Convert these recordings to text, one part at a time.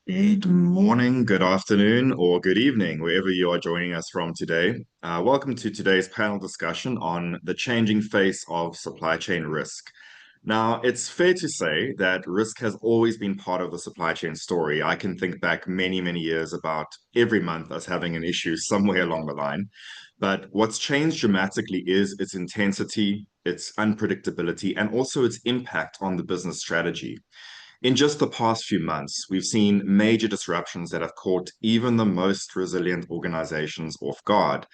Good morning, good afternoon, or good evening, wherever you are joining us from today. Welcome to today's panel discussion on the changing face of supply chain risk. Now, it's fair to say that risk has always been part of the supply chain story. I can think back many, many years about every month us having an issue somewhere along the line. But what's changed dramatically is its intensity, its unpredictability, and also its impact on the business strategy. In just the past few months, we've seen major disruptions that have caught even the most resilient organizations off guard.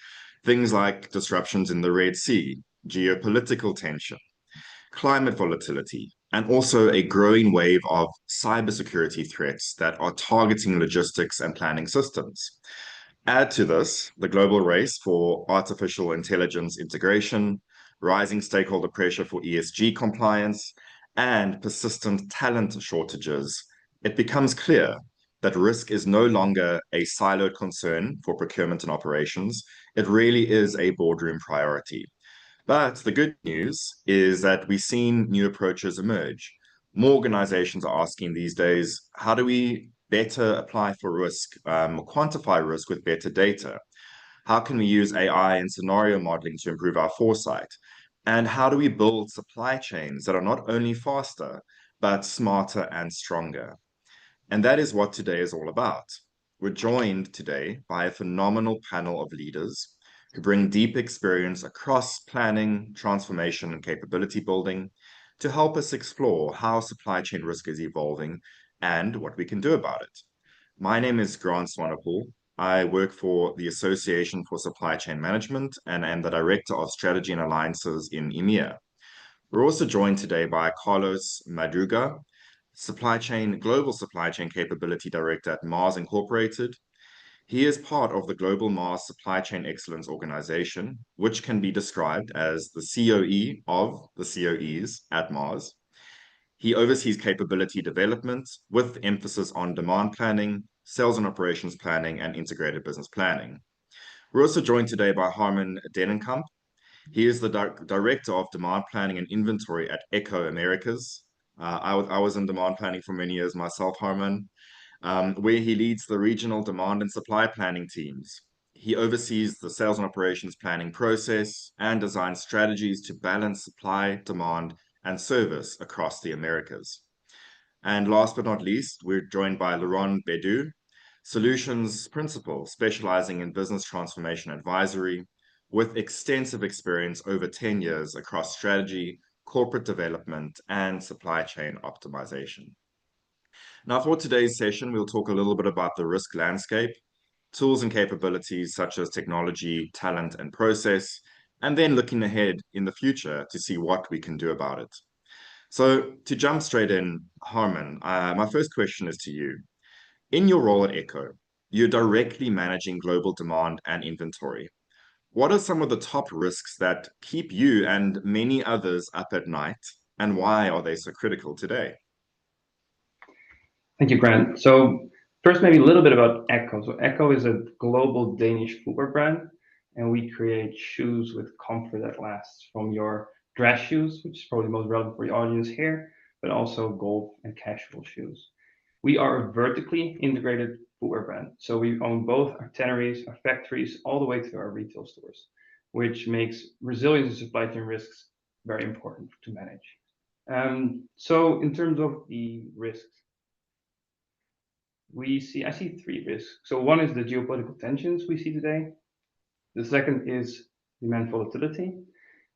Things like disruptions in the Red Sea, geopolitical tension, climate volatility, and also a growing wave of cybersecurity threats that are targeting logistics and planning systems. Add to this the global race for artificial intelligence integration, rising stakeholder pressure for ESG compliance, and persistent talent shortages. It becomes clear that risk is no longer a siloed concern for procurement and operations. It really is a boardroom priority. But the good news is that we've seen new approaches emerge. More organizations are asking these days, how do we better apply for risk, quantify risk with better data? How can we use AI and scenario modeling to improve our foresight? And how do we build supply chains that are not only faster, but smarter and stronger? And that is what today is all about. We're joined today by a phenomenal panel of leaders who bring deep experience across planning, transformation, and capability building to help us explore how supply chain risk is evolving and what we can do about it. My name is Grant Swanepoel. I work for the Association for Supply Chain Management and am the Director of Strategy and Alliances in EMEA. We're also joined today by Carlos Madruga, Global Supply Chain Capability Director at Mars Incorporated. He is part of the Global Mars Supply Chain Excellence Organization, which can be described as the COE of the COEs at Mars. He oversees capability development with emphasis on demand planning, sales and operations planning, and integrated business planning. We're also joined today by Harman Denenkamp. He is the Director of Demand Planning and Inventory at Echo Americas. I was in demand planning for many years myself, Harman, where he leads the regional demand and supply planning teams. He oversees the sales and operations planning process and designs strategies to balance supply, demand, and service across the Americas. And last but not least, we're joined by Laurent Bedu, Solutions Principal, specializing in business transformation advisory, with extensive experience over 10 years across strategy, corporate development, and supply chain optimization. Now, for today's session, we'll talk a little bit about the risk landscape, tools and capabilities such as technology, talent, and process, and then looking ahead in the future to see what we can do about it. So to jump straight in, Harman, my first question is to you. In your role at Echo, you're directly managing global demand and inventory. What are some of the top risks that keep you and many others up at night, and why are they so critical today? Thank you, Grant. So first, maybe a little bit about Echo. So Echo is a global Danish footwear brand, and we create shoes with comfort that lasts, from your dress shoes, which is probably most relevant for your audience here, but also golf and casual shoes. We are a vertically integrated footwear brand. So we own both our tanneries, our factories, all the way to our retail stores, which makes resilience and supply chain risks very important to manage. So in terms of the risks, I see three risks. So one is the geopolitical tensions we see today. The second is demand volatility,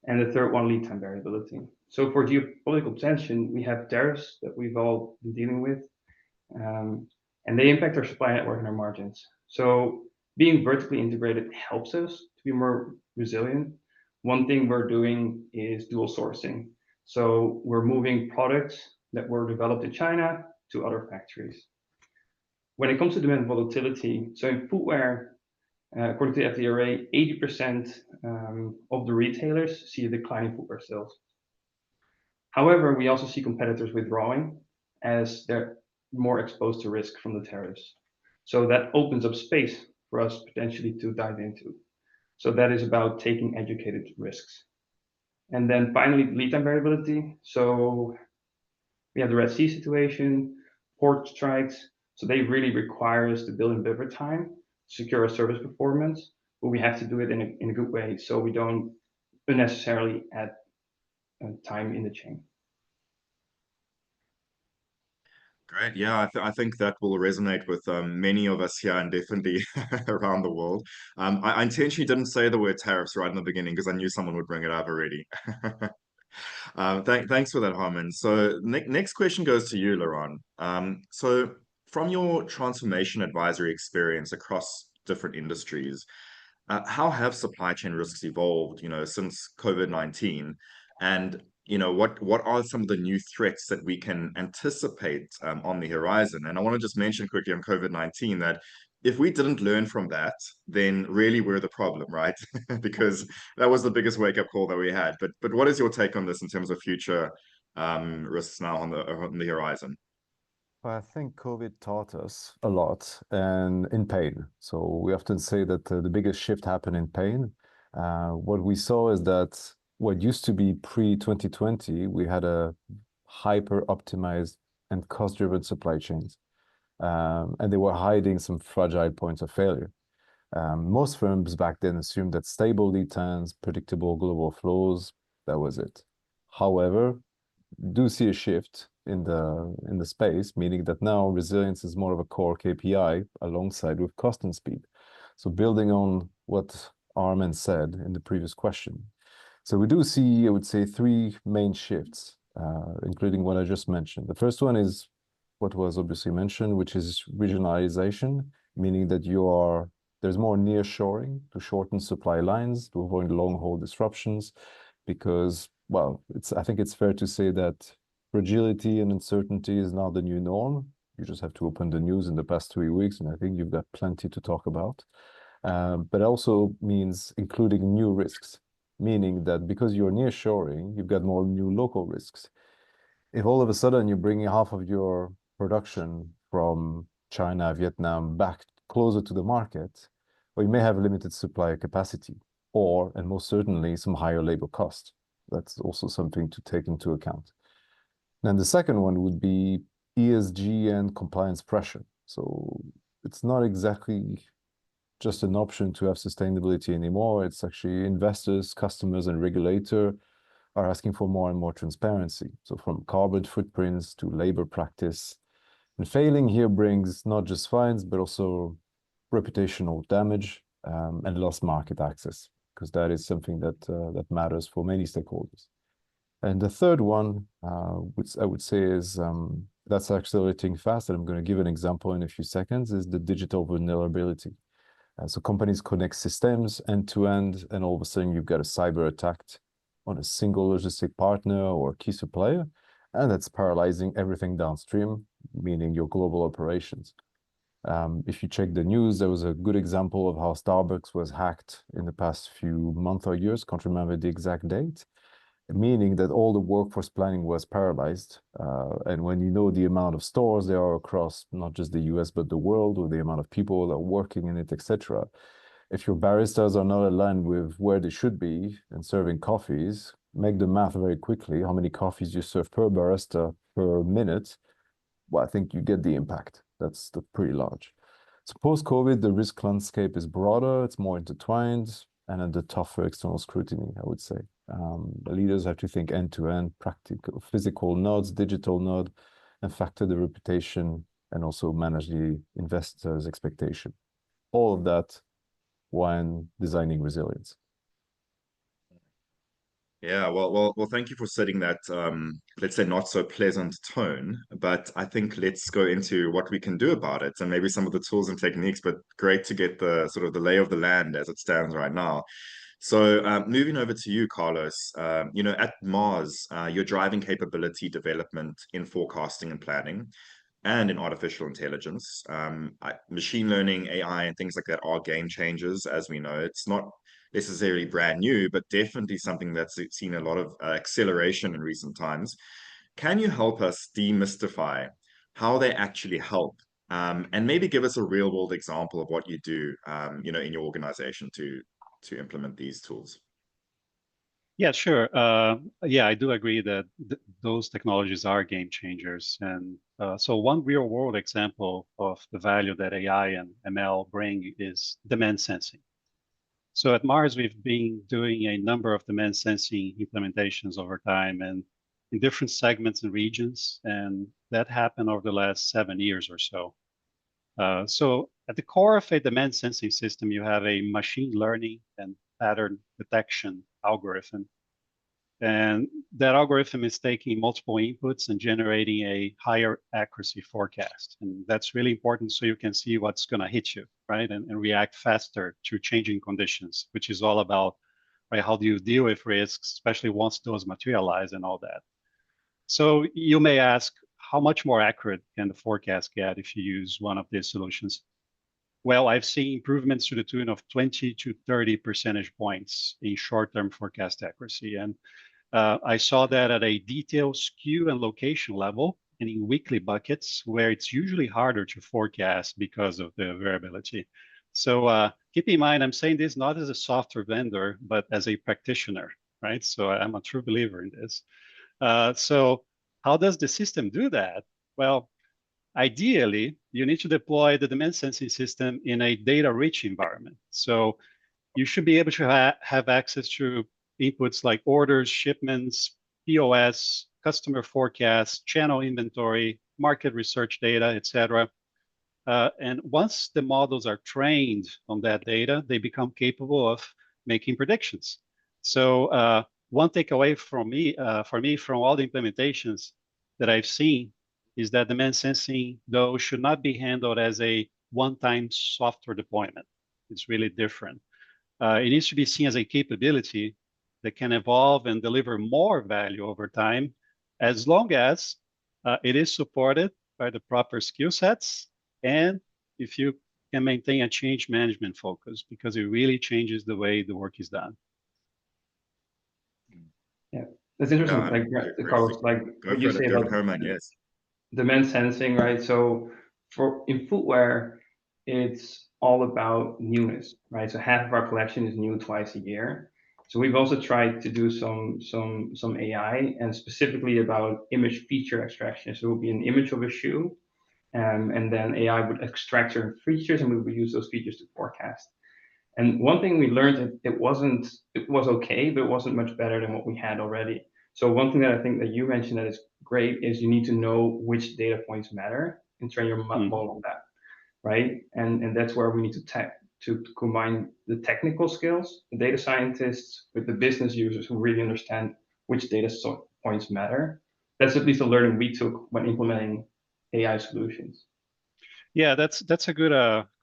and the third one, lead time variability. So for geopolitical tension, we have tariffs that we've all been dealing with, and they impact our supply network and our margins. So being vertically integrated helps us to be more resilient. One thing we're doing is dual sourcing. So we're moving products that were developed in China to other factories. When it comes to demand volatility, so in footwear, according to the FDRA, 80% of the retailers see a decline in footwear sales. However, we also see competitors withdrawing as they're more exposed to risk from the tariffs. So that opens up space for us potentially to dive into. So that is about taking educated risks. And then finally, lead time variability. So we have the Red Sea situation. port strikes. So they really require us to build in buffer time, secure our service performance, but we have to do it in a good way so we don't unnecessarily add time in the chain. Great. Yeah, I think that will resonate with many of us here and definitely around the world. I intentionally didn't say the word tariffs right in the beginning because I knew someone would bring it up already. Thanks for that, Harman. So next question goes to you, Laurent. So from your transformation advisory experience across different industries, how have supply chain risks evolved, since COVID-19? And, what are some of the new threats that we can anticipate on the horizon? And I want to just mention quickly on COVID-19 that if we didn't learn from that, then really we're the problem, right? Because that was the biggest wake-up call that we had. But what is your take on this in terms of future risks now on the horizon? I think COVID taught us a lot and in pain. So we often say that the biggest shift happened in pain. What we saw is that what used to be pre-2020, we had a hyper optimized and cost-driven supply chains. And they were hiding some fragile points of failure. Most firms back then assumed that stable lead times, predictable global flows, that was it. However, do see a shift in the space, meaning that now resilience is more of a core KPI alongside with cost and speed. So building on what Armen said in the previous question. So we do see, I would say, three main shifts, including what I just mentioned. The first one is what was obviously mentioned, which is regionalization, meaning that there's more nearshoring to shorten supply lines, to avoid long-haul disruptions, because, well, I think it's fair to say that fragility and uncertainty is now the new norm. You just have to open the news in the past 3 weeks, and I think you've got plenty to talk about. But also means including new risks, meaning that because you're nearshoring, you've got more new local risks. If all of a sudden you're bringing half of your production from China, Vietnam back closer to the market, well, you may have limited supply capacity, and most certainly some higher labor cost. That's also something to take into account. Then the second one would be ESG and compliance pressure. So it's not exactly just an option to have sustainability anymore. It's actually investors, customers, and regulator are asking for more and more transparency. So from carbon footprints to labor practice. And failing here brings not just fines, but also reputational damage and lost market access, because that is something that matters for many stakeholders. And the third one, which I would say is that's accelerating fast, and I'm going to give an example in a few seconds, is the digital vulnerability. So companies connect systems end to end, and all of a sudden you've got a cyber attack on a single logistic partner or key supplier, and that's paralyzing everything downstream, meaning your global operations. If you check the news, there was a good example of how Starbucks was hacked in the past few months or years, can't remember the exact date, meaning that all the workforce planning was paralyzed. And when you know the amount of stores there are across not just the US, but the world, or the amount of people that are working in it, etc., if your baristas are not aligned with where they should be and serving coffees, make the math very quickly, how many coffees you serve per barista per minute, well, I think you get the impact. That's pretty large. So post-COVID, the risk landscape is broader, it's more intertwined, and under tougher external scrutiny, I would say. The leaders have to think end-to-end, practical, physical nodes, digital node, and factor the reputation and also manage the investors' expectation. All of that when designing resilience. Yeah, well, thank you for setting that, let's say, not so pleasant tone. But I think let's go into what we can do about it and maybe some of the tools and techniques. But great to get the sort of the lay of the land as it stands right now. So moving over to you, Carlos, at Mars, you're driving capability development in forecasting and planning and in artificial intelligence. Machine learning, AI, and things like that are game changers, as we know. It's not necessarily brand new, but definitely something that's seen a lot of acceleration in recent times. Can you help us demystify how they actually help, and maybe give us a real world example of what you do, in your organization to implement these tools? Yeah, sure. Yeah, I do agree that those technologies are game changers, and So one real world example of the value that AI and ML bring is demand sensing. So at Mars, we've been doing a number of demand sensing implementations over time and in different segments and regions. And that happened over the last 7 years or so. So at the core of a demand sensing system, you have a machine learning and pattern detection algorithm. And that algorithm is taking multiple inputs and generating a higher accuracy forecast. And that's really important so you can see what's going to hit you, right? And react faster to changing conditions, which is all about, right, how do you deal with risks, especially once those materialize and all that. So you may ask, how much more accurate can the forecast get if you use one of these solutions? Well, I've seen improvements to the tune of 20 to 30 percentage points in short-term forecast accuracy. And I saw that at a detail, SKU, and location level, and in weekly buckets, where it's usually harder to forecast because of the variability. So keep in mind, I'm saying this not as a software vendor, but as a practitioner, right? So I'm a true believer in this. So how does the system do that? Well, ideally, you need to deploy the demand sensing system in a data-rich environment. So you should be able to have access to inputs like orders, shipments, POS, customer forecasts, channel inventory, market research data, etc. And once the models are trained on that data, they become capable of making predictions. So one takeaway from me, from all the implementations that I've seen is that demand sensing, though, should not be handled as a one-time software deployment. It's really different. It needs to be seen as a capability that can evolve and deliver more value over time, as long as it is supported by the proper skill sets, and if you can maintain a change management focus, because it really changes the way the work is done. Yeah, that's interesting. Yeah, like Carlos, like what you say about Herman, yes. demand sensing, right? So in footwear, it's all about newness, right? So half of our collection is new twice a year. So we've also tried to do some AI, and specifically about image feature extraction. So it would be an image of a shoe, and then AI would extract certain features, and we would use those features to forecast. And one thing we learned, it was okay, but it wasn't much better than what we had already. So one thing that I think that you mentioned that is great is you need to know which data points matter and train your model on that, right? And that's where we need to combine the technical skills, the data scientists, with the business users who really understand which data points matter. That's at least a learning we took when implementing AI solutions. Yeah, that's a good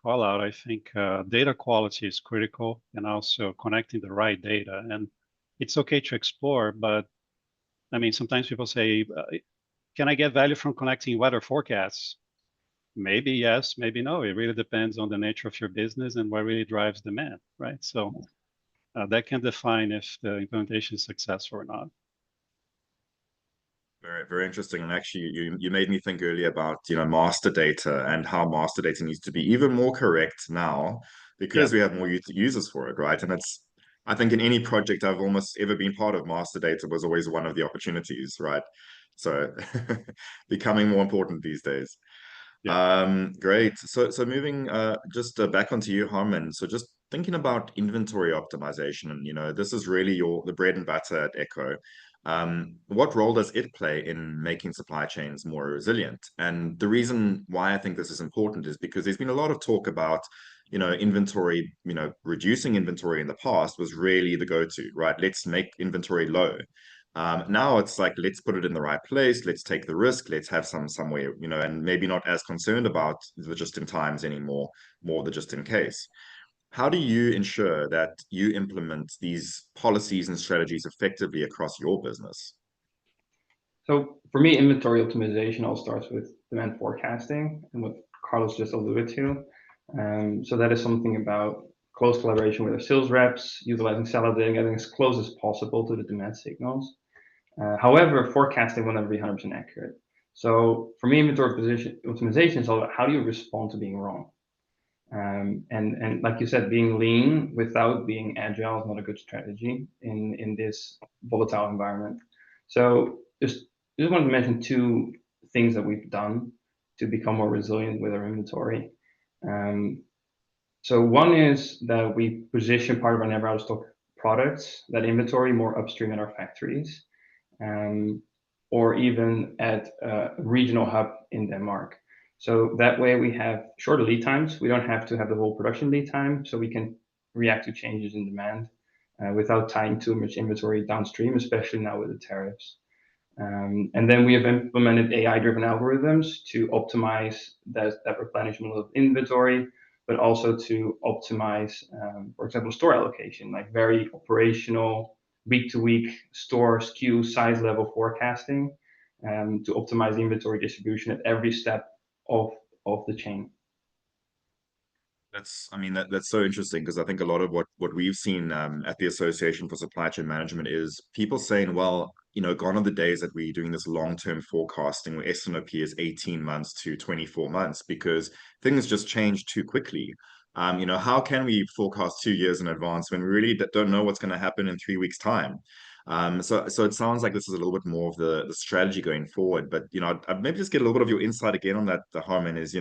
call out. I think data quality is critical, and also connecting the right data. And it's okay to explore, but I mean, sometimes people say, can I get value from connecting weather forecasts? Maybe yes, maybe no. It really depends on the nature of your business and what really drives demand, right? So that can define if the implementation is successful or not. Very, very interesting. And actually, you made me think earlier about, master data and how master data needs to be even more correct now because we have more users for it, right? And I think in any project I've almost ever been part of, master data was always one of the opportunities, right? So becoming more important these days. Yeah. Great. So moving just back onto you, Harman. So just thinking about inventory optimization, and this is really the bread and butter at Echo. What role does it play in making supply chains more resilient? And the reason why I think this is important is because there's been a lot of talk about, inventory, reducing inventory in the past was really the go-to, right? Let's make inventory low. Now it's like, let's put it in the right place, let's take the risk, let's have somewhere, and maybe not as concerned about the just-in-times anymore, more the just-in-case. How do you ensure that you implement these policies and strategies effectively across your business? So for me, inventory optimization all starts with demand forecasting and what Carlos just alluded to. So that is something about close collaboration with our sales reps, utilizing salad data, getting as close as possible to the demand signals. However, forecasting will never be 100% accurate. So for me, inventory optimization is all about how do you respond to being wrong. And like you said, being lean without being agile is not a good strategy in this volatile environment. So just wanted to mention two things that we've done to become more resilient with our inventory. So one is that we position part of our never out of stock products, that inventory, more upstream in our factories, or even at a regional hub in Denmark. So that way we have shorter lead times. We don't have to have the whole production lead time, so we can react to changes in demand without tying too much inventory downstream, especially now with the tariffs. And then we have implemented AI-driven algorithms to optimize that replenishment of inventory, but also to optimize, for example, store allocation, like very operational week-to-week store SKU size level forecasting, to optimize the inventory distribution at every step of the chain. That's so interesting, because I think a lot of what we've seen at the Association for Supply Chain Management is people saying, well, gone are the days that we're doing this long-term forecasting where S&OP is 18 months to 24 months, because things just change too quickly. How can we forecast 2 years in advance when we really don't know what's going to happen in 3 weeks' time? So it sounds like this is a little bit more of the strategy going forward. But I'd maybe just get a little bit of your insight again on that, Harmen, is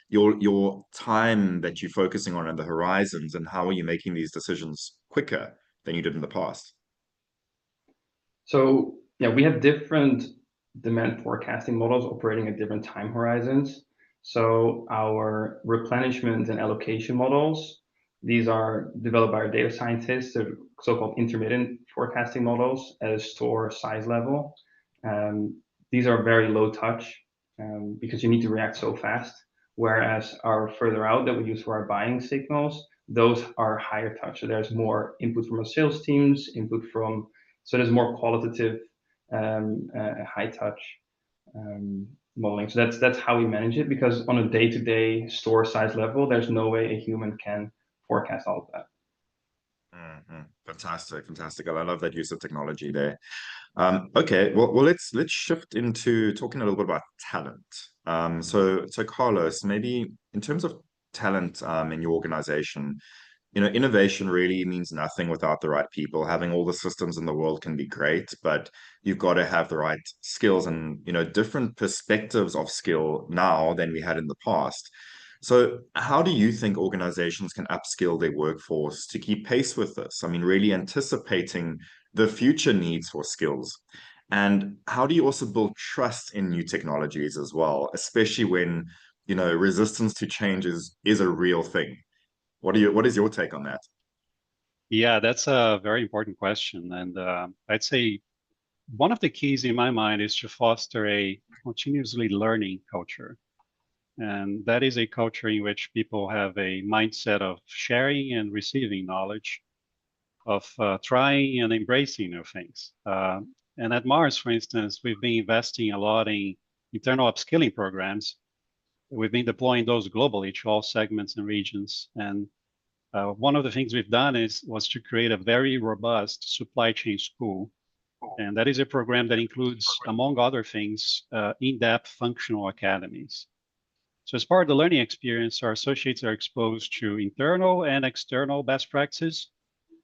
your time that you're focusing on and the horizons, and how are you making these decisions quicker than you did in the past? So yeah, we have different demand forecasting models operating at different time horizons. So our replenishment and allocation models, these are developed by our data scientists, they're so-called intermittent forecasting models at a store size level. These are very low touch because you need to react so fast. Whereas our further out that we use for our buying signals, those are higher touch. So there's more input from our sales teams, so there's more qualitative, high touch modeling. So that's how we manage it, because on a day-to-day store size level, there's no way a human can forecast all of that. Fantastic. I love that use of technology there. Okay, well, let's shift into talking a little bit about talent. So Carlos, maybe in terms of talent in your organization, innovation really means nothing without the right people. Having all the systems in the world can be great, but you've got to have the right skills and, different perspectives of skill now than we had in the past. So how do you think organizations can upskill their workforce to keep pace with this? I mean, really anticipating the future needs for skills. And how do you also build trust in new technologies as well, especially when, resistance to change is a real thing? What is your take on that? Yeah, that's a very important question. And I'd say one of the keys in my mind is to foster a continuously learning culture. And that is a culture in which people have a mindset of sharing and receiving knowledge, of trying and embracing new things. And at Mars, for instance, we've been investing a lot in internal upskilling programs. We've been deploying those globally to all segments and regions. And one of the things we've done was to create a very robust supply chain school. And that is a program that includes, among other things, in-depth functional academies. So as part of the learning experience, our associates are exposed to internal and external best practices,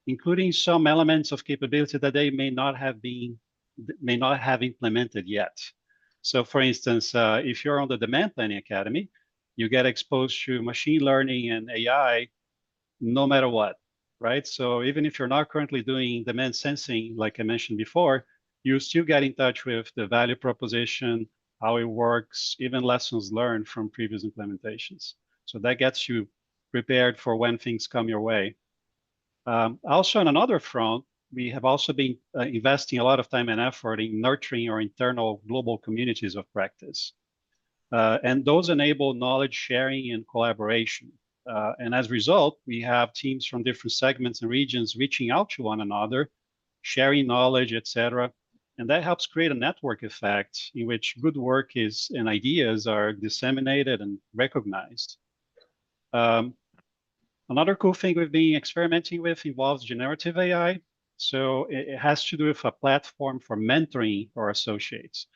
including some elements of capability that they may not have implemented yet. So for instance, if you're on the Demand Planning Academy, you get exposed to machine learning and AI no matter what, right? So even if you're not currently doing demand sensing, like I mentioned before, you still get in touch with the value proposition, how it works, even lessons learned from previous implementations. So that gets you prepared for when things come your way. Also on another front, we have also been investing a lot of time and effort in nurturing our internal global communities of practice. And those enable knowledge sharing and collaboration. And as a result, we have teams from different segments and regions reaching out to one another, sharing knowledge, etc. And that helps create a network effect in which good work and ideas are disseminated and recognized. Another cool thing we've been experimenting with involves generative AI. So it has to do with a platform for mentoring our associates.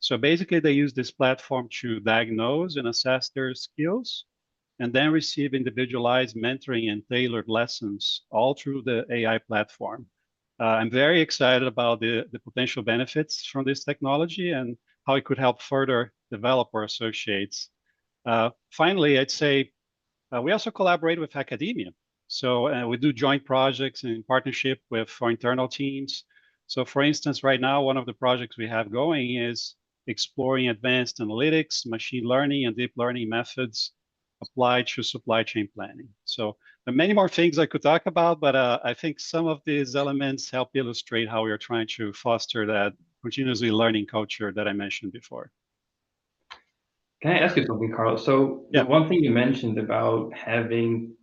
So basically, they use this platform to diagnose and assess their skills, and then receive individualized mentoring and tailored lessons all through the AI platform. I'm very excited about the potential benefits from this technology and how it could help further developer associates. Finally, I'd say we also collaborate with academia. So we do joint projects in partnership with our internal teams. So for instance, right now, one of the projects we have going is exploring advanced analytics, machine learning, and deep learning methods applied to supply chain planning. So there are many more things I could talk about, but I think some of these elements help illustrate how we are trying to foster that continuously learning culture that I mentioned before. Can I ask you something, Carlos? So Yeah. the one thing you mentioned about having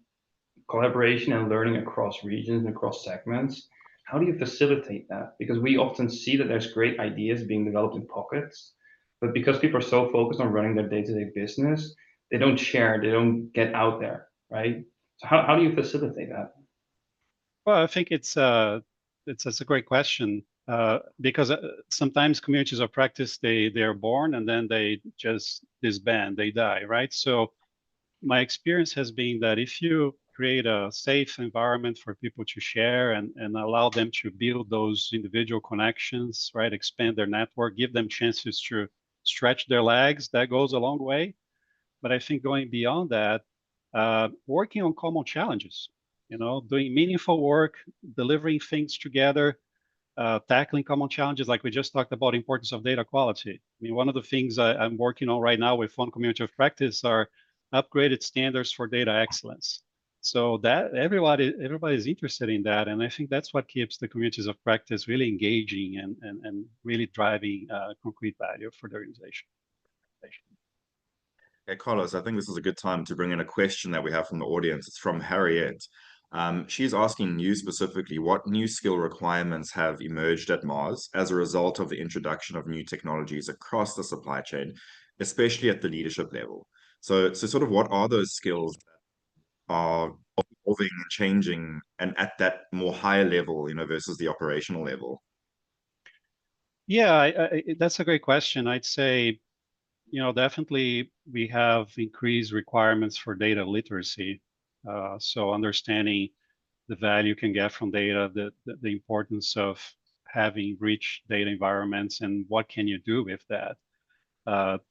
collaboration and learning across regions and across segments, how do you facilitate that? Because we often see that there's great ideas being developed in pockets, but because people are so focused on running their day-to-day business, they don't share, they don't get out there, right? So how do you facilitate that? Well, I think it's a great question because sometimes communities of practice they are born and then they just disband, they die, right? So my experience has been that if you create a safe environment for people to share and allow them to build those individual connections, right, expand their network, give them chances to stretch their legs, that goes a long way. But I think going beyond that, working on common challenges, doing meaningful work, delivering things together, tackling common challenges, like we just talked about, importance of data quality. I mean, one of the things I'm working on right now with one community of practice are upgraded standards for data excellence. So that everybody's interested in that, and I think that's what keeps the communities of practice really engaging and really driving concrete value for the organization. Okay, Carlos, I think this is a good time to bring in a question that we have from the audience. It's from Harriet. She's asking you specifically, what new skill requirements have emerged at Mars as a result of the introduction of new technologies across the supply chain, especially at the leadership level? So sort of what are those skills that are evolving and changing and at that more higher level, versus the operational level? Yeah, that's a great question. I'd say, definitely we have increased requirements for data literacy. So understanding the value you can get from data, the importance of having rich data environments, and what can you do with that.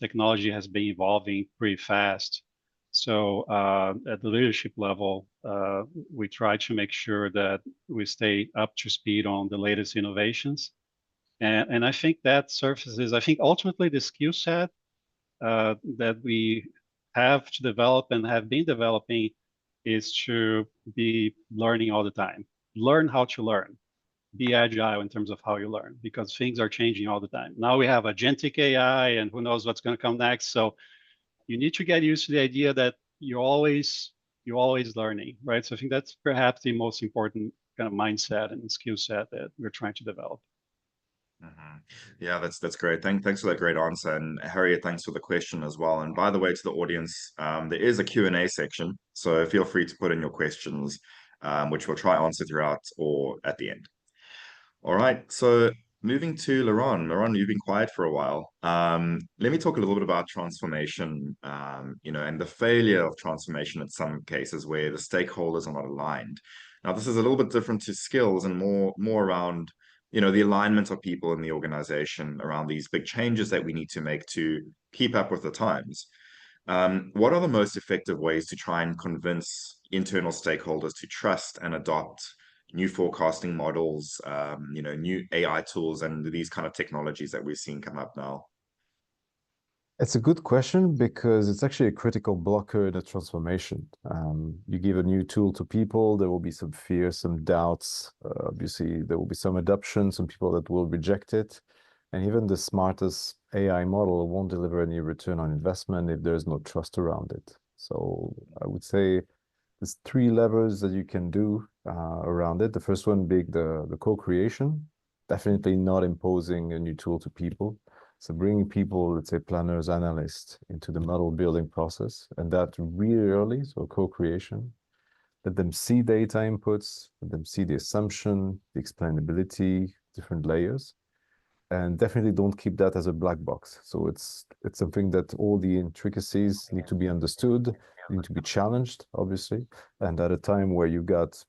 Technology has been evolving pretty fast. So at the leadership level, we try to make sure that we stay up to speed on the latest innovations. And I think that surfaces, I think ultimately the skill set that we have to develop and have been developing is to be learning all the time. Learn how to learn. Be agile in terms of how you learn, because things are changing all the time. Now we have agentic AI and who knows what's going to come next. So you need to get used to the idea that you're always learning, right? So I think that's perhaps the most important kind of mindset and skill set that we're trying to develop. Yeah, that's great. Thanks for that great answer. And Harriet, thanks for the question as well. And by the way, to the audience, there is a Q&A section, so feel free to put in your questions, which we'll try answer throughout or at the end. All right, so moving to Laurent. Laurent, you've been quiet for a while. Let me talk a little bit about transformation, and the failure of transformation in some cases where the stakeholders are not aligned. Now, this is a little bit different to skills and more around the alignment of people in the organization around these big changes that we need to make to keep up with the times. What are the most effective ways to try and convince internal stakeholders to trust and adopt new forecasting models, new AI tools, and these kind of technologies that we're seeing come up now? It's a good question because it's actually a critical blocker in a transformation. You give a new tool to people, there will be some fear, some doubts. Obviously, there will be some adoption, some people that will reject it. And even the smartest AI model won't deliver any return on investment if there's no trust around it. So I would say there's 3 levers that you can do around it. The first one being the co-creation, definitely not imposing a new tool to people. So bringing people, let's say planners, analysts, into the model building process, and that really early, so co-creation. Let them see data inputs, let them see the assumption, the explainability, different layers, and definitely don't keep that as a black box. So it's something that all the intricacies need to be understood, need to be challenged, obviously, and at a time where you got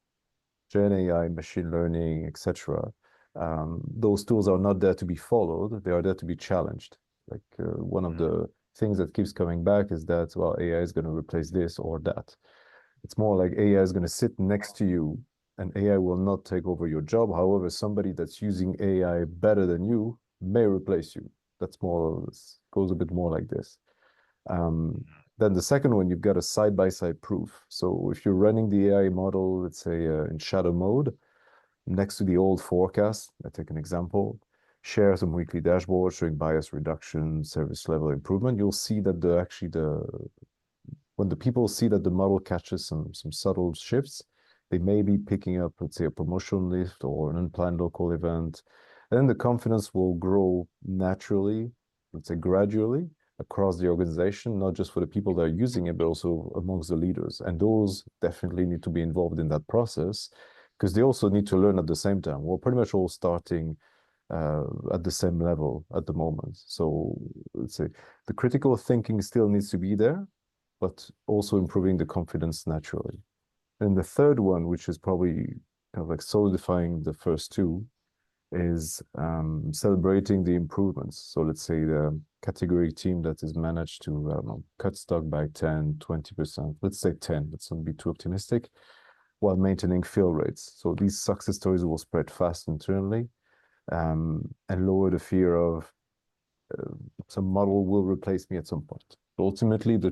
Gen AI, machine learning, etc., those tools are not there to be followed, they are there to be challenged. Like one of the things that keeps coming back is that, well, AI is going to replace this or that. It's more like AI is going to sit next to you and AI will not take over your job. However, somebody that's using AI better than you may replace you. That's more, goes a bit more like this. Then the second one, you've got a side-by-side proof. So if you're running the AI model, let's say in shadow mode, next to the old forecast, I take an example, share some weekly dashboards showing bias reduction, service level improvement, you'll see that when the people see that the model catches some subtle shifts, they may be picking up, let's say, a promotion lift or an unplanned local event. And then the confidence will grow naturally, let's say gradually, across the organization, not just for the people that are using it, but also amongst the leaders. And those definitely need to be involved in that process because they also need to learn at the same time. We're pretty much all starting at the same level at the moment. So let's say the critical thinking still needs to be there, but also improving the confidence naturally. And the third one, which is probably kind of like solidifying the first two, is celebrating the improvements. So let's say the category team that is managed to cut stock by 10, 20%, let's say 10, let's not be too optimistic, while maintaining fill rates. So these success stories will spread fast internally and lower the fear of some model will replace me at some point. Ultimately, the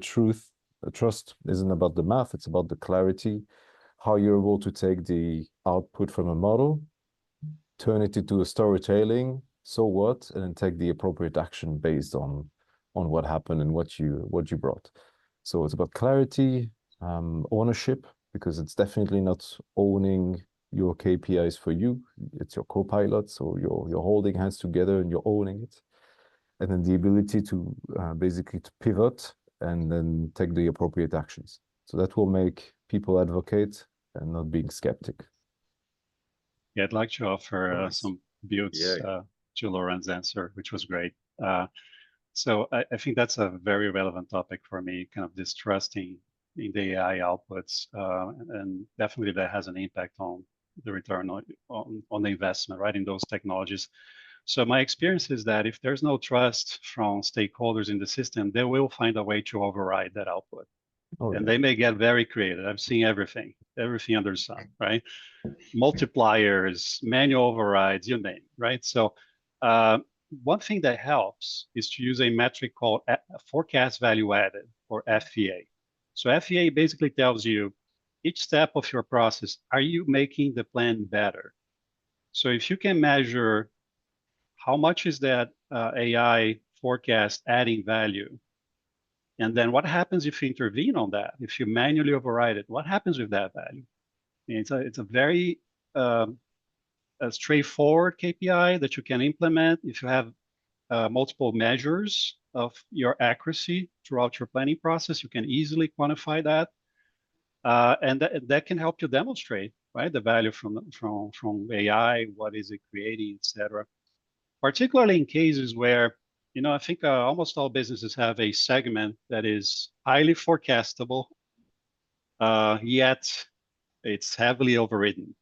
trust isn't about the math, it's about the clarity, how you're able to take the output from a model, turn it into a storytelling, so what, and then take the appropriate action based on what happened and what you brought. So it's about clarity, ownership, because it's definitely not owning your KPIs for you. It's your co-pilot, so you're holding hands together and you're owning it. And then the ability to basically to pivot and then take the appropriate actions. So that will make people advocate and not being skeptic. Yeah, I'd like to offer Nice. some builds Yeah. to Laurent's answer, which was great. So I think that's a very relevant topic for me, kind of distrusting in the AI outputs, and definitely that has an impact on the return on the investment, right, in those technologies. So my experience is that if there's no trust from stakeholders in the system, they will find a way to override that output. Oh, And yeah. they may get very creative. I've seen everything under the sun, right? Multipliers, manual overrides, you name it, right? So one thing that helps is to use a metric called forecast value added, or FVA. So FVA basically tells you each step of your process, are you making the plan better? So if you can measure how much is that AI forecast adding value, and then what happens if you intervene on that? If you manually override it, what happens with that value? And it's a very a straightforward KPI that you can implement if you have multiple measures of your accuracy throughout your planning process. You can easily quantify that, and that can help you demonstrate, right, the value from AI, what is it creating, etc. Particularly in cases where, I think almost all businesses have a segment that is highly forecastable, yet it's heavily overridden,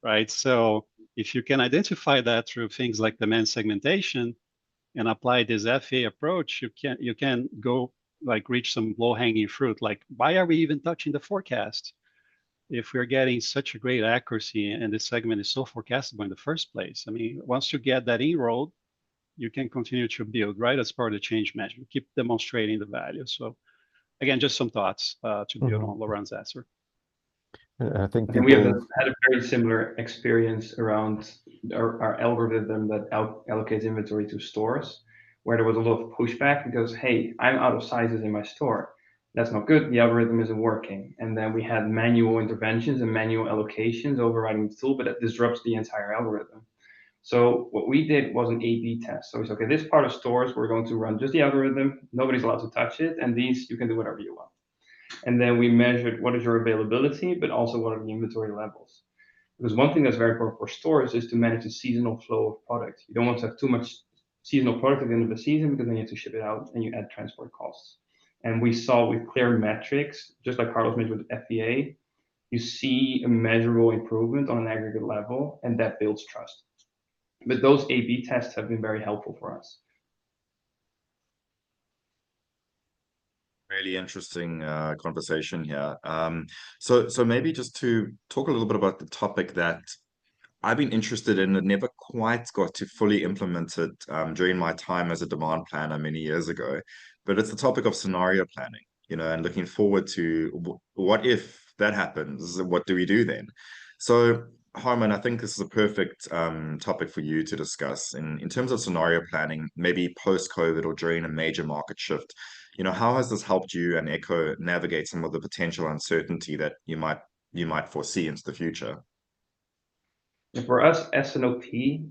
right? So if you can identify that through things like demand segmentation and apply this FA approach, you can go like reach some low-hanging fruit. Like, why are we even touching the forecast if we're getting such a great accuracy and this segment is so forecastable in the first place? I mean, once you get that inroad, you can continue to build, right, as part of the change management, keep demonstrating the value. So again, just some thoughts to build on Laurent's answer. I think And we have had a very similar experience around our algorithm that allocates inventory to stores, where there was a lot of pushback because, hey, I'm out of sizes in my store. That's not good. The algorithm isn't working. And then we had manual interventions and manual allocations overriding the tool, but that disrupts the entire algorithm. So what we did was an A/B test. So we said, okay, this part of stores, we're going to run just the algorithm. Nobody's allowed to touch it. And these, you can do whatever you want. And then we measured what is your availability, but also what are the inventory levels. Because one thing that's very important for stores is to manage the seasonal flow of product. You don't want to have too much seasonal product at the end of the season because then you have to ship it out and you add transport costs. And we saw with clear metrics, just like Carlos mentioned with FVA, you see a measurable improvement on an aggregate level, and that builds trust. But those A/B tests have been very helpful for us. Really interesting conversation here. So maybe just to talk a little bit about the topic that I've been interested in and never quite got to fully implement it during my time as a demand planner many years ago. But it's the topic of scenario planning, and looking forward to what if that happens? What do we do then? So, Harman, I think this is a perfect topic for you to discuss in terms of scenario planning, maybe post-COVID or during a major market shift. How has this helped you and Echo navigate some of the potential uncertainty that you might foresee into the future? And for us, S&OP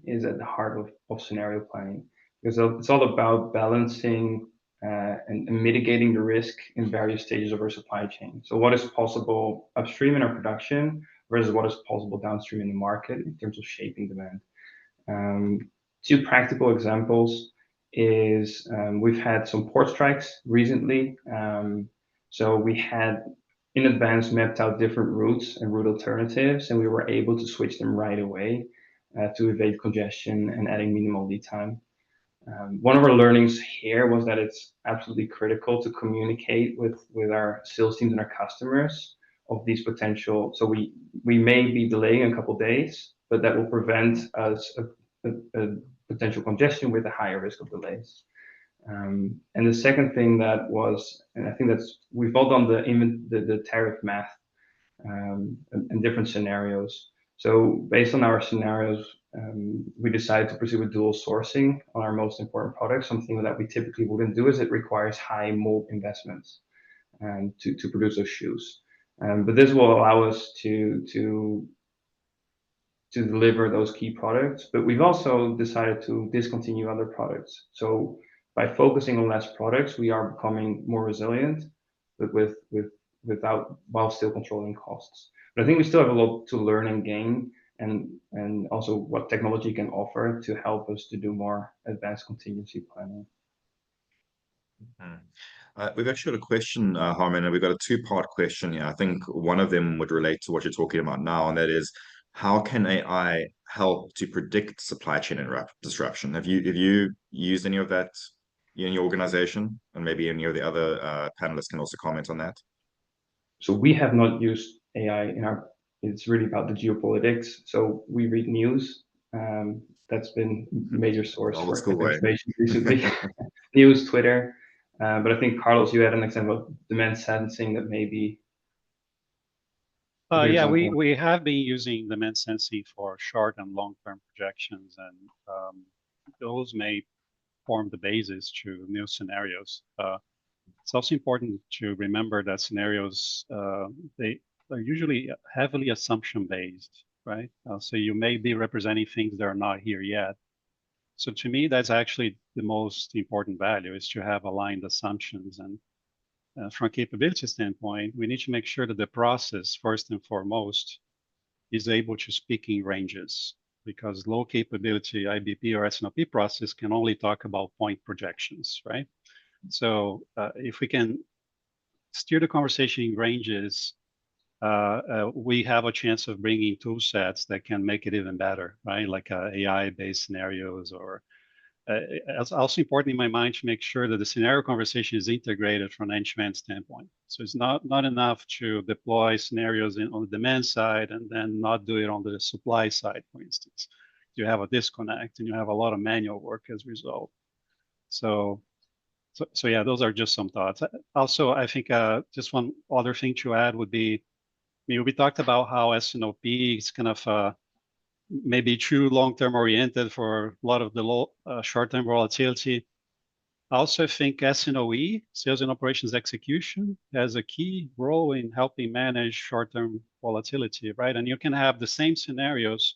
is at the heart of scenario planning because it's all about balancing and mitigating the risk in various stages of our supply chain. So what is possible upstream in our production versus what is possible downstream in the market in terms of shaping demand. Two practical examples is we've had some port strikes recently. So we had in advance mapped out different routes and route alternatives, and we were able to switch them right away to evade congestion and adding minimal lead time. One of our learnings here was that it's absolutely critical to communicate with our sales teams and our customers of these potential. So we may be delaying a couple of days, but that will prevent us a potential congestion with a higher risk of delays. And the second thing that was, and I think we've all done the tariff math and different scenarios. So based on our scenarios, we decided to proceed with dual sourcing on our most important products. Something that we typically wouldn't do is it requires high mold investments to produce those shoes. But this will allow us to deliver those key products. But we've also decided to discontinue other products. So by focusing on less products, we are becoming more resilient, but while still controlling costs. But I think we still have a lot to learn and gain, and also what technology can offer to help us to do more advanced contingency planning. We've actually got a question, Harman, and we've got a two-part question here. I think one of them would relate to what you're talking about now, and that is, how can AI help to predict supply chain disruption? Have you used any of that in your organization? And maybe any of the other panelists can also comment on that. So we have not used AI it's really about the geopolitics. So we read news. That's been a major source for information recently. News, Twitter. But I think, Carlos, you had an example of demand sensing that maybe. Yeah, we have been using demand sensing for short and long-term projections, and those may form the basis to new scenarios. It's also important to remember that scenarios, they are usually heavily assumption-based, right? So you may be representing things that are not here yet. So to me, that's actually the most important value, is to have aligned assumptions. And from a capability standpoint, we need to make sure that the process, first and foremost, is able to speak in ranges, because low capability IBP or S&OP process can only talk about point projections, right? So if we can steer the conversation in ranges, we have a chance of bringing tool sets that can make it even better, right? Like AI-based scenarios, or it's also important in my mind to make sure that the scenario conversation is integrated from an end-to-end standpoint. So it's not enough to deploy scenarios on the demand side and then not do it on the supply side, for instance. You have a disconnect and you have a lot of manual work as a result. So yeah, those are just some thoughts. Also, I think just one other thing to add would be, we talked about how S&OP is kind of maybe too long-term oriented for a lot of the short-term volatility. I also think S&OE, sales and operations execution, has a key role in helping manage short-term volatility, right? And you can have the same scenarios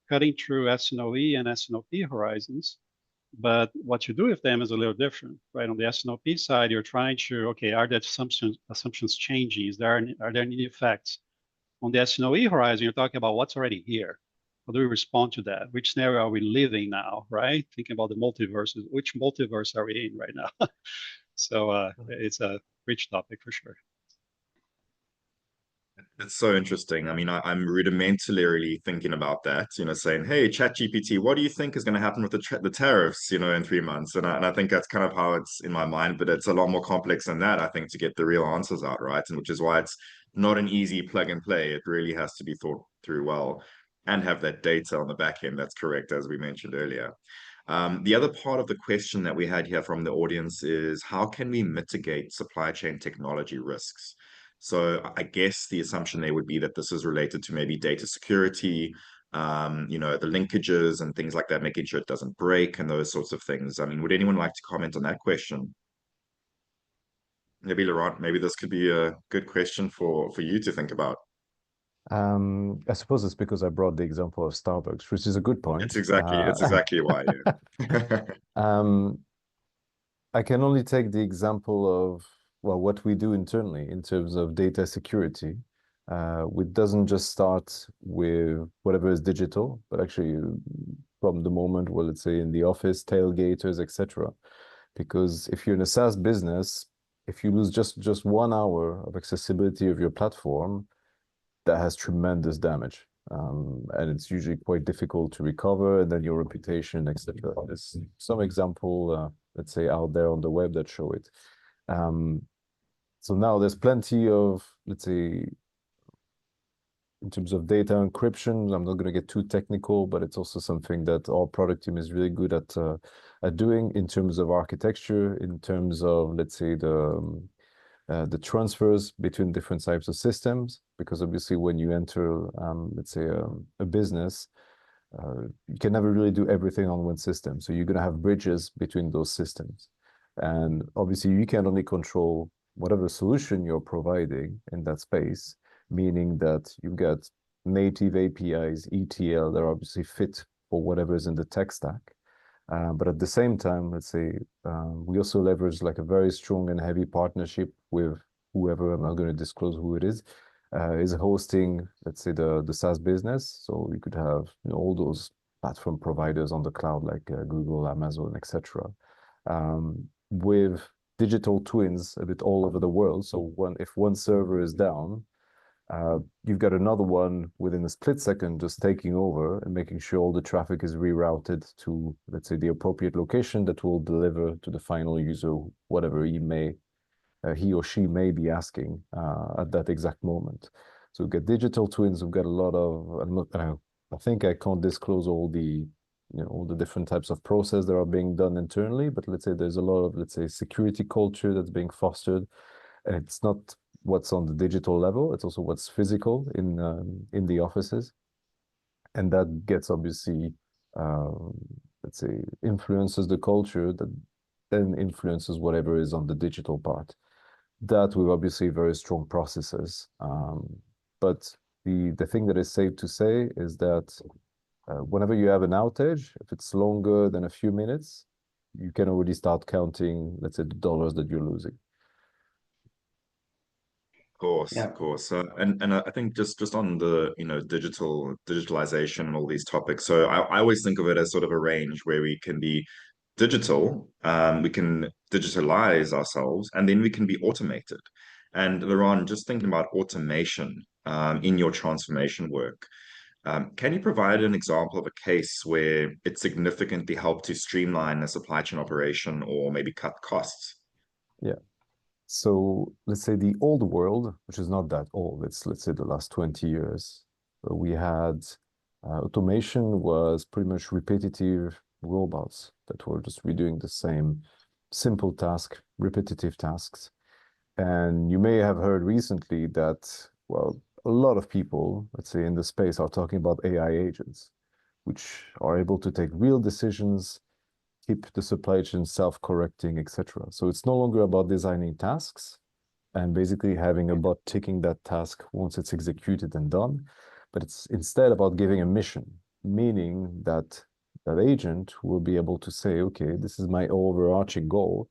cutting through S&OE and S&OP horizons, but what you do with them is a little different, right? On the S&OP side, you're trying to, okay, are the assumptions changing? Are there any effects? On the S&OE horizon, you're talking about what's already here. How do we respond to that? Which scenario are we living now, right? Thinking about the multiverses, which multiverse are we in right now? So it's a rich topic for sure. It's so interesting. I mean, I'm rudimentarily thinking about that, saying, "Hey, ChatGPT, what do you think is going to happen with the tariffs, in 3 months?" And I think that's kind of how it's in my mind, but it's a lot more complex than that, I think, to get the real answers out, right? And which is why it's not an easy plug and play. It really has to be thought through well and have that data on the back end that's correct, as we mentioned earlier. The other part of the question that we had here from the audience is how can we mitigate supply chain technology risks? So I guess the assumption there would be that this is related to maybe data security, the linkages and things like that, making sure it doesn't break and those sorts of things. I mean, would anyone like to comment on that question? Maybe Laurent, maybe this could be a good question for you to think about. I suppose it's because I brought the example of Starbucks, which is a good point. It's exactly why. Yeah. I can only take the example of, well, what we do internally in terms of data security. It doesn't just start with whatever is digital, but actually from the moment, well, let's say in the office, tailgaters, etc. Because if you're in a SaaS business, if you lose just 1 hour of accessibility of your platform, that has tremendous damage. And it's usually quite difficult to recover, and then your reputation, etc. There's some example, let's say, out there on the web that show it. So now there's plenty of, let's say, in terms of data encryption, I'm not going to get too technical, but it's also something that our product team is really good at doing in terms of architecture, in terms of, let's say, the transfers between different types of systems, because obviously when you enter, let's say, a business, you can never really do everything on one system. So you're going to have bridges between those systems. And obviously you can only control whatever solution you're providing in that space, meaning that you've got native APIs, ETL, that are obviously fit for whatever is in the tech stack. But at the same time, let's say, we also leverage like a very strong and heavy partnership with whoever, I'm not going to disclose who it is hosting, let's say, the SaaS business. So you could have all those platform providers on the cloud like Google, Amazon, etc. With digital twins a bit all over the world. So if one server is down, you've got another one within a split second just taking over and making sure all the traffic is rerouted to, let's say, the appropriate location that will deliver to the final user whatever he or she may be asking at that exact moment. So we've got digital twins. We've got a lot of, I think I can't disclose all the different types of process that are being done internally, but let's say there's a lot of, let's say, security culture that's being fostered. And it's not what's on the digital level, it's also what's physical in the offices. And that gets obviously, let's say, influences the culture that then influences whatever is on the digital part. That with obviously very strong processes. But the thing that is safe to say is that whenever you have an outage, if it's longer than a few minutes, you can already start counting, let's say, the dollars that you're losing. Of course. And I think just on the digitalization and all these topics. So I always think of it as sort of a range where we can be digital, we can digitalize ourselves, and then we can be automated. And Laurent, just thinking about automation in your transformation work, can you provide an example of a case where it significantly helped to streamline a supply chain operation or maybe cut costs? Yeah. So let's say the old world, which is not that old, let's say the last 20 years, we had automation was pretty much repetitive robots that were just redoing the same simple task, repetitive tasks. And you may have heard recently that, well, a lot of people, let's say in the space, are talking about AI agents, which are able to take real decisions, keep the supply chain self-correcting, etc. So it's no longer about designing tasks and basically having a bot ticking that task once it's executed and done, but it's instead about giving a mission, meaning that that agent will be able to say, okay, this is my overarching goal.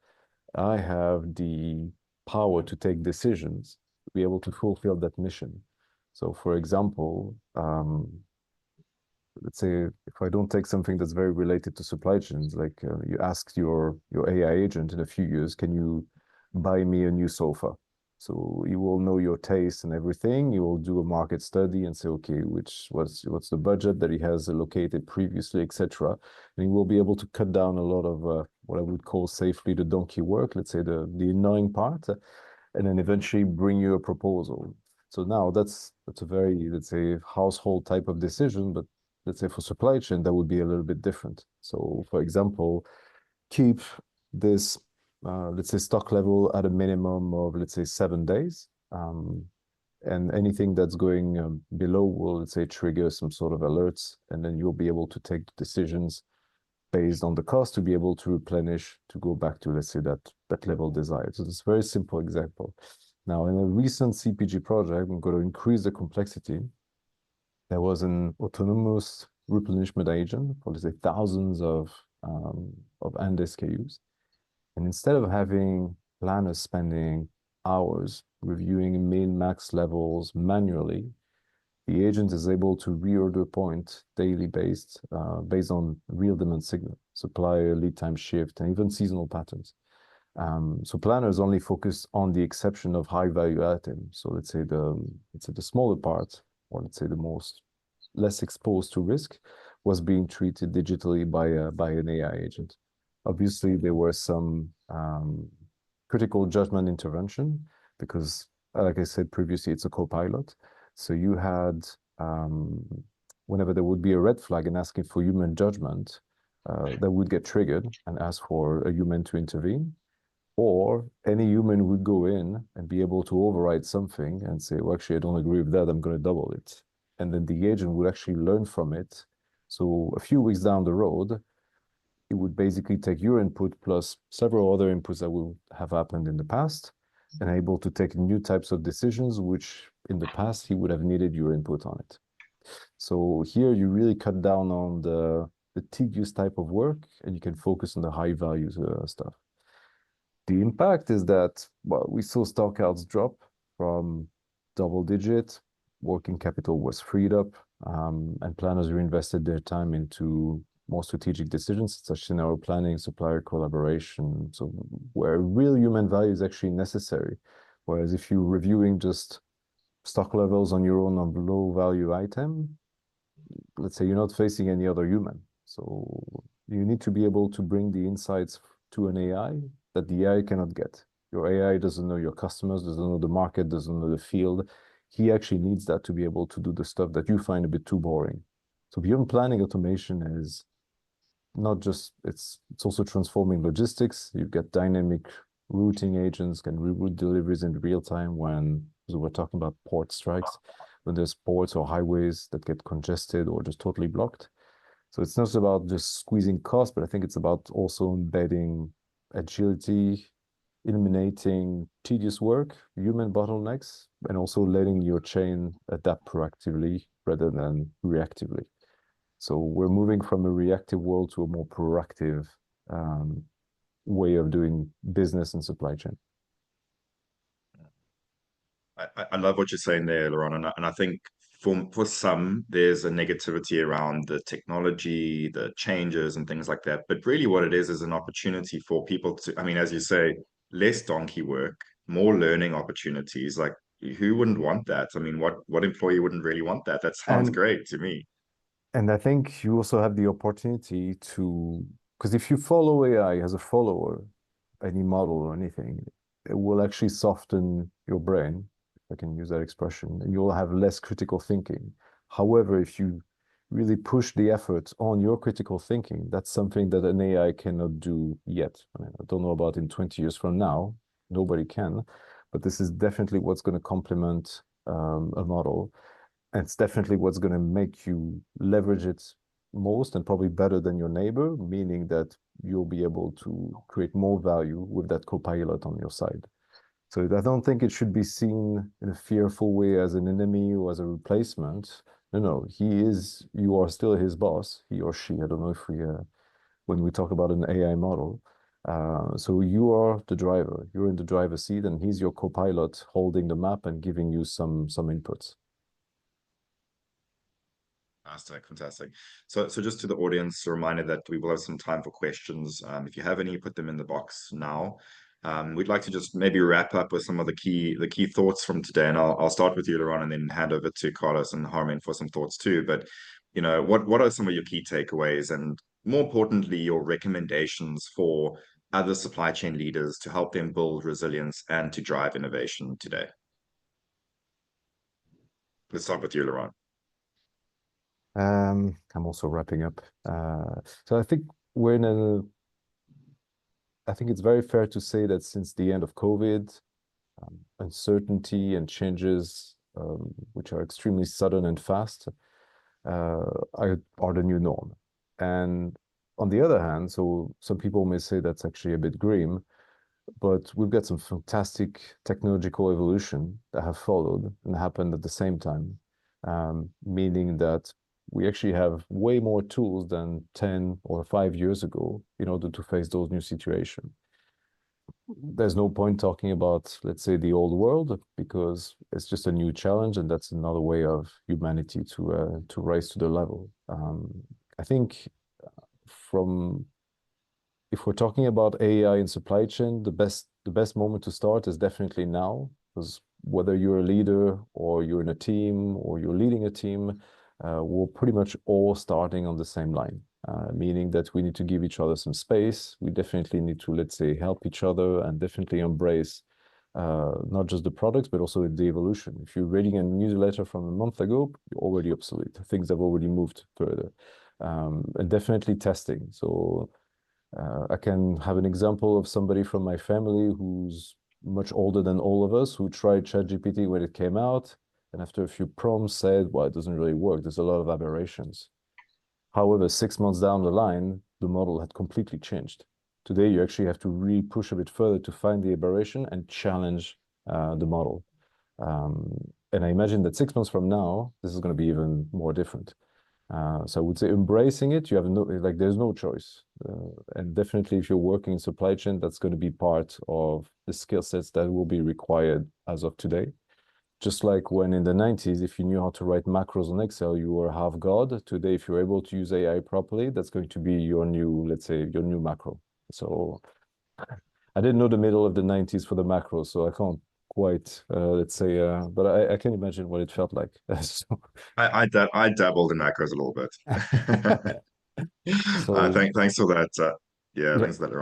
I have the power to take decisions to be able to fulfill that mission. So for example, let's say if I don't take something that's very related to supply chains, like you ask your AI agent in a few years, can you buy me a new sofa? So you will know your taste and everything. You will do a market study and say, okay, what's the budget that he has allocated previously, etc. And you will be able to cut down a lot of what I would call safely the donkey work, let's say the annoying part, and then eventually bring you a proposal. So now that's a very, let's say, household type of decision, but let's say for supply chain, that would be a little bit different. So for example, keep this, let's say, stock level at a minimum of, let's say, 7 days. And anything that's going below will, let's say, trigger some sort of alerts, and then you'll be able to take decisions based on the cost to be able to replenish, to go back to, let's say, that level desired. So it's a very simple example. Now, in a recent CPG project, I'm going to increase the complexity. There was an autonomous replenishment agent for, let's say, thousands of end SKUs. And instead of having planners spending hours reviewing min max levels manually, the agent is able to reorder point daily based on real demand signal, supplier, lead time shift, and even seasonal patterns. So planners only focus on the exception of high value items. So let's say the smaller part, or let's say the most less exposed to risk, was being treated digitally by an AI agent. Obviously, there were some critical judgment intervention because, like I said previously, it's a co-pilot. So you had, whenever there would be a red flag and asking for human judgment, that would get triggered and ask for a human to intervene. Or any human would go in and be able to override something and say, well, actually, I don't agree with that, I'm going to double it. And then the agent would actually learn from it. So a few weeks down the road, it would basically take your input plus several other inputs that will have happened in the past and able to take new types of decisions, which in the past he would have needed your input on it. So here you really cut down on the tedious type of work and you can focus on the high value stuff. The impact is that, well, we saw stockouts drop from double digit, working capital was freed up, and planners reinvested their time into more strategic decisions, such as scenario planning, supplier collaboration, so where real human value is actually necessary. Whereas if you're reviewing just stock levels on your own on low value item, let's say you're not facing any other human. So you need to be able to bring the insights to an AI that the AI cannot get. Your AI doesn't know your customers, doesn't know the market, doesn't know the field. He actually needs that to be able to do the stuff that you find a bit too boring. So beyond planning, automation is not just, it's also transforming logistics. You've got dynamic routing agents can reroute deliveries in real time when, so we're talking about port strikes, when there's ports or highways that get congested or just totally blocked. So it's not about just squeezing costs, but I think it's about also embedding agility, eliminating tedious work, human bottlenecks, and also letting your chain adapt proactively rather than reactively. So we're moving from a reactive world to a more proactive way of doing business and supply chain. I love what you're saying there, Laurent, and I think for some there's a negativity around the technology, the changes and things like that. But really what it is an opportunity for people to, I mean, as you say, less donkey work, more learning opportunities. Like who wouldn't want that? I mean, what employee wouldn't really want that? That sounds great to me. And I think you also have the opportunity to, because if you follow AI as a follower, any model or anything, it will actually soften your brain, if I can use that expression, and you'll have less critical thinking. However, if you really push the effort on your critical thinking, that's something that an AI cannot do yet. I mean, I don't know about in 20 years from now, nobody can, but this is definitely what's going to complement a model. And it's definitely what's going to make you leverage it most and probably better than your neighbor, meaning that you'll be able to create more value with that co-pilot on your side. So I don't think it should be seen in a fearful way as an enemy or as a replacement. No, you are still his boss, he or she. I don't know if when we talk about an AI model. So you are the driver, you're in the driver's seat, and he's your co-pilot holding the map and giving you some inputs. Fantastic. So just to the audience, a reminder that we will have some time for questions. If you have any, put them in the box now. We'd like to just maybe wrap up with some of the key thoughts from today, and I'll start with you, Laurent, and then hand over to Carlos and Harmen for some thoughts too. But what are some of your key takeaways, and more importantly, your recommendations for other supply chain leaders to help them build resilience and to drive innovation today? Let's start with you, Laurent. I'm also wrapping up. So I think it's very fair to say that since the end of COVID, uncertainty and changes, which are extremely sudden and fast, are the new norm. And on the other hand, so some people may say that's actually a bit grim, but we've got some fantastic technological evolution that have followed and happened at the same time, meaning that we actually have way more tools than 10 or 5 years ago in order to face those new situations. There's no point talking about, let's say, the old world, because it's just a new challenge, and that's another way of humanity to rise to the level. I think if we're talking about AI in supply chain, the best moment to start is definitely now, because whether you're a leader or you're in a team or you're leading a team, we're pretty much all starting on the same line, meaning that we need to give each other some space. We definitely need to, let's say, help each other and definitely embrace not just the products, but also the evolution. If you're reading a newsletter from a month ago, you're already obsolete. Things have already moved further. And definitely testing. So I can have an example of somebody from my family who's much older than all of us, who tried ChatGPT when it came out, and after a few prompts said, well, it doesn't really work. There's a lot of aberrations. However, 6 months down the line, the model had completely changed. Today, you actually have to really push a bit further to find the aberration and challenge the model. And I imagine that 6 months from now, this is going to be even more different. So I would say embracing it, you have there's no choice. And definitely if you're working in supply chain, that's going to be part of the skill sets that will be required as of today. Just like when in the 90s, if you knew how to write macros on Excel, you were half god. Today, if you're able to use AI properly, that's going to be your new, let's say, your new macro. So I didn't know the middle of the 90s for the macros, so I can't quite, let's say, but I can imagine what it felt like. So, I dabbled in macros a little bit. so Thanks for that. yeah. Thanks for that,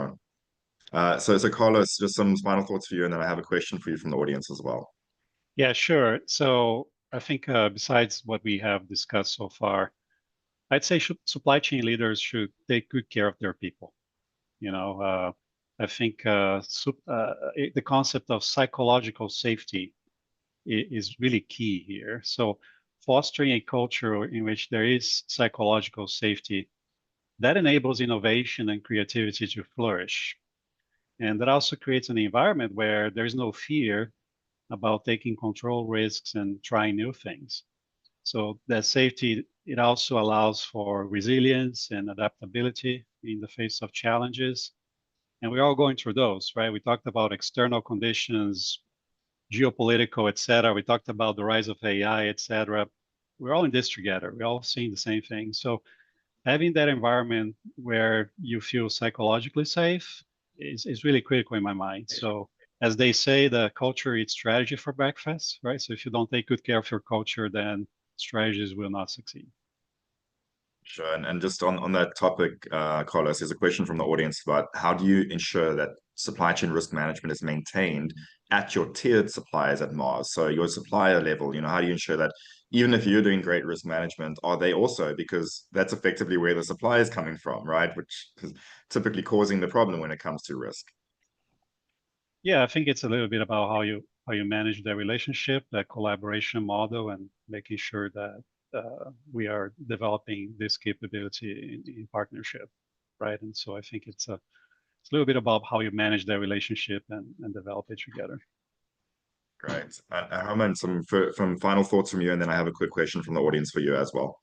Laurent. So Carlos, just some final thoughts for you, and then I have a question for you from the audience as well. Yeah, sure. So I think besides what we have discussed so far, I'd say supply chain leaders should take good care of their people. I think the concept of psychological safety is really key here. So fostering a culture in which there is psychological safety, that enables innovation and creativity to flourish. And that also creates an environment where there's no fear about taking control risks and trying new things. So that safety, it also allows for resilience and adaptability in the face of challenges. And we're all going through those, right? We talked about external conditions, geopolitical, et cetera. We talked about the rise of AI, et cetera. We're all in this together. We're all seeing the same thing. So having that environment where you feel psychologically safe is really critical in my mind. So as they say, the culture eats strategy for breakfast, right? So if you don't take good care of your culture, then strategies will not succeed. Sure. And just on that topic, Carlos, there's a question from the audience about how do you ensure that supply chain risk management is maintained at your tiered suppliers at Mars? So your supplier level, how do you ensure that even if you're doing great risk management, are they also, because that's effectively where the supply is coming from, right? Which is typically causing the problem when it comes to risk. Yeah, I think it's a little bit about how you manage the relationship, that collaboration model, and making sure that we are developing this capability in partnership, right? And so I think it's a little bit about how you manage that relationship and develop it together. Great. Harmen, some final thoughts from you, and then I have a quick question from the audience for you as well.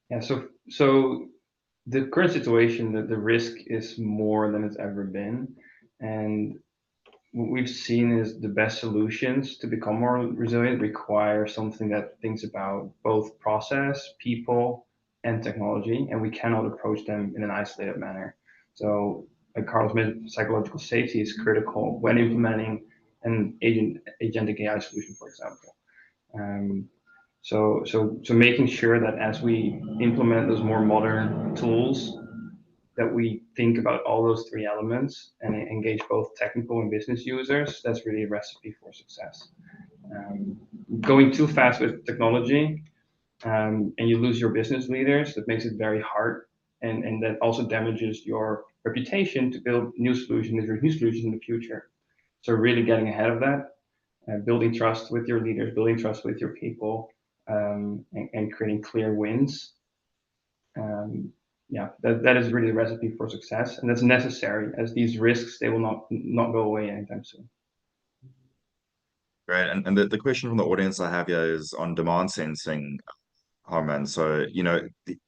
Yeah, so the current situation, the risk is more than it's ever been. And what we've seen is the best solutions to become more resilient require something that thinks about both process, people, and technology, and we cannot approach them in an isolated manner. So like Carlos mentioned, psychological safety is critical when implementing an agentic AI solution, for example. So making sure that as we implement those more modern tools, that we think about all those three elements and engage both technical and business users, that's really a recipe for success. Going too fast with technology, and you lose your business leaders, that makes it very hard, and that also damages your reputation to build new solutions in the future. So really getting ahead of that, building trust with your leaders, building trust with your people, and creating clear wins. Yeah, that is really the recipe for success, and that's necessary, as these risks, they will not go away anytime soon. Great. And the question from the audience I have here is on demand sensing, Harman. So,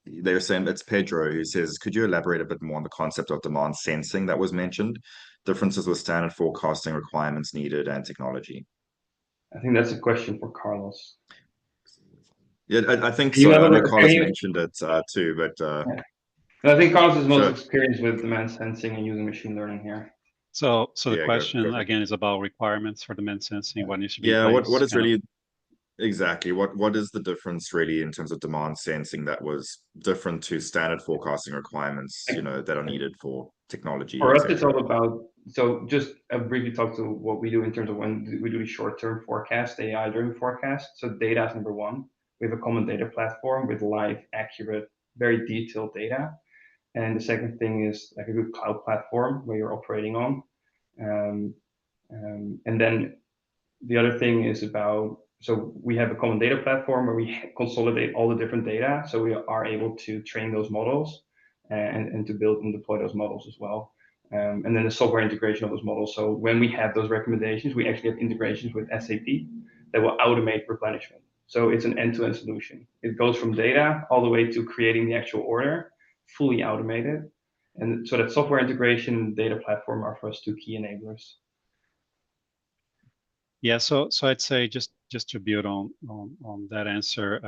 they're saying it's Pedro who says, could you elaborate a bit more on the concept of demand sensing that was mentioned, differences with standard forecasting requirements needed, and technology? I think that's a question for Carlos. Yeah, I think You so. have I know a- Carlos can you- mentioned it too, but Yeah. I think Carlos is most So- experienced with demand sensing and using machine learning here. So the Yeah, question go for it. again is about requirements for demand sensing. What needs to be Yeah, in what place, is kind of. really exactly what is the difference really in terms of demand sensing that was different to standard forecasting requirements, that are needed for technology, For us, it's etc. all about, so just briefly talk to what we do in terms of when we do the short-term forecast, AI-driven forecast. So data is number one. We have a common data platform with live, accurate, very detailed data. And the second thing is like a good cloud platform where you're operating on. And then the other thing is about, so we have a common data platform where we consolidate all the different data, so we are able to train those models and to build and deploy those models as well. And then the software integration of those models. So when we have those recommendations, we actually have integrations with SAP that will automate replenishment. So it's an end-to-end solution. It goes from data all the way to creating the actual order, fully automated. And so that software integration and data platform are for us two key enablers. Yeah, so I'd say just to build on that answer.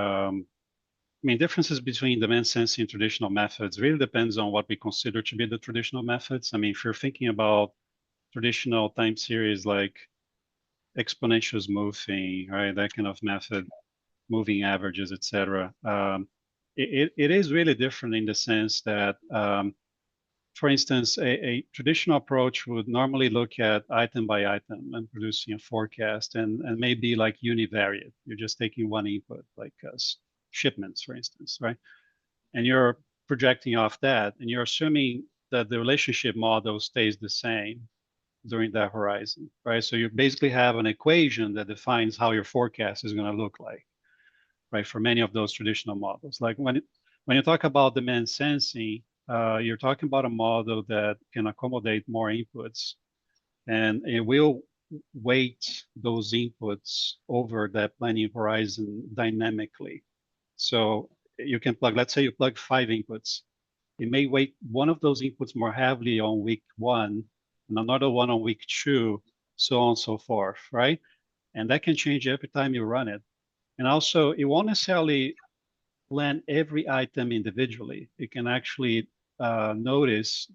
Differences between demand sensing and traditional methods really depends on what we consider to be the traditional methods. If you're thinking about traditional time series like exponential smoothing, right, that kind of method, moving averages, etc. It is really different in the sense that, for instance, a traditional approach would normally look at item by item and producing a forecast, and maybe like univariate. You're just taking one input, like shipments, for instance, right? And you're projecting off that, and you're assuming that the relationship model stays the same during that horizon, right? So you basically have an equation that defines how your forecast is going to look like, right? For many of those traditional models, like when you talk about demand sensing, you're talking about a model that can accommodate more inputs, and it will weight those inputs over that planning horizon dynamically. So you can plug, let's say you plug 5 inputs. It may weight one of those inputs more heavily on week 1 and another one on week 2, so on and so forth, right? And that can change every time you run it. And also, it won't necessarily plan every item individually. It can actually notice,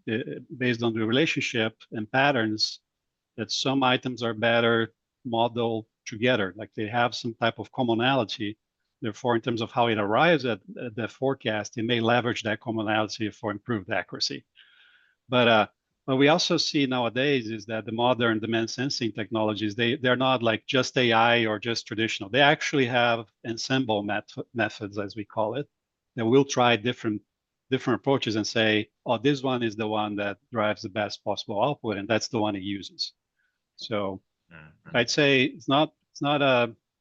based on the relationship and patterns, that some items are better modeled together, like they have some type of commonality. Therefore, in terms of how it arrives at the forecast, it may leverage that commonality for improved accuracy. But what we also see nowadays is that the modern demand sensing technologies, they're not like just AI or just traditional. They actually have ensemble methods, as we call it, that will try different approaches and say, oh, this one is the one that drives the best possible output, and that's the one it uses. So I'd say it's not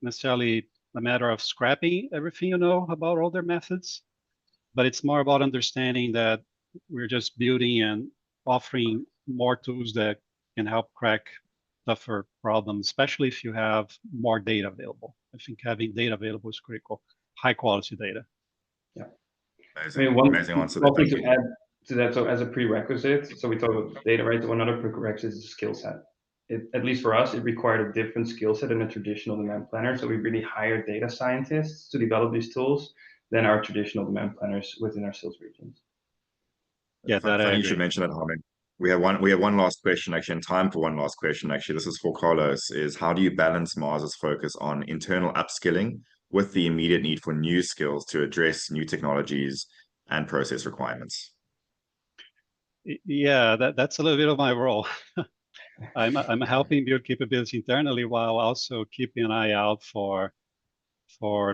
necessarily a matter of scrapping everything you know about all their methods, but it's more about understanding that we're just building and offering more tools that can help crack tougher problems, especially if you have more data available. I think having data available is critical, high quality data. Yeah. Amazing, amazing answer. One thing to add to that, so as a prerequisite, so we talk about data, right? One other prerequisite is skill set. At least for us, it required a different skill set than a traditional demand planner. So we really hired data scientists to develop these tools than our traditional demand planners within our sales regions. Yeah, that funny I you agree. should mention that, Harman. We have one last question, actually, and time for one last question, actually. This is for Carlos, is how do you balance Mars's focus on internal upskilling with the immediate need for new skills to address new technologies and process requirements? Yeah, that's a little bit of my role. I'm helping build capability internally while also keeping an eye out for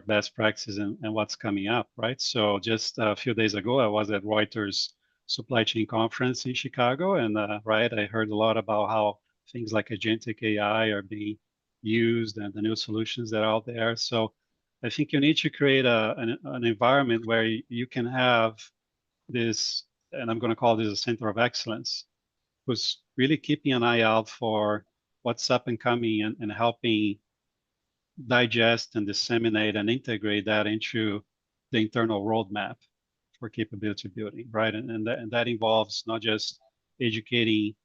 best practices and what's coming up, right? So just a few days ago, I was at Reuters supply chain conference in Chicago, and right, I heard a lot about how things like agentic AI are being used and the new solutions that are out there. So I think you need to create an environment where you can have this, and I'm going to call this a center of excellence, who's really keeping an eye out for what's up and coming and helping digest and disseminate and integrate that into the internal roadmap for capability building, right? And that involves not just educating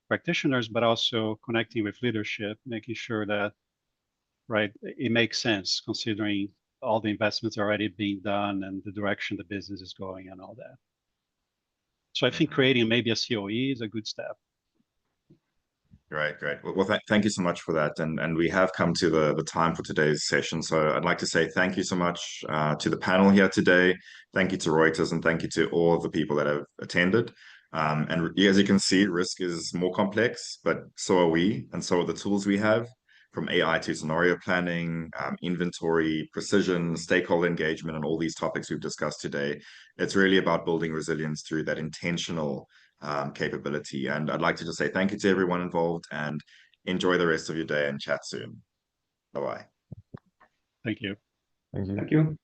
practitioners, but also connecting with leadership, making sure that, right, it makes sense considering all the investments already being done and the direction the business is going and all that. So I think creating maybe a COE is a good step. Great. Well, thank you so much for that. And we have come to the time for today's session. So I'd like to say thank you so much to the panel here today. Thank you to Reuters, and thank you to all of the people that have attended. And as you can see, risk is more complex, but so are we, and so are the tools we have, from AI to scenario planning, inventory, precision, stakeholder engagement, and all these topics we've discussed today. It's really about building resilience through that intentional capability. And I'd like to just say thank you to everyone involved, and enjoy the rest of your day, and chat soon. Bye-bye. Thank you. Thank you. Thank you.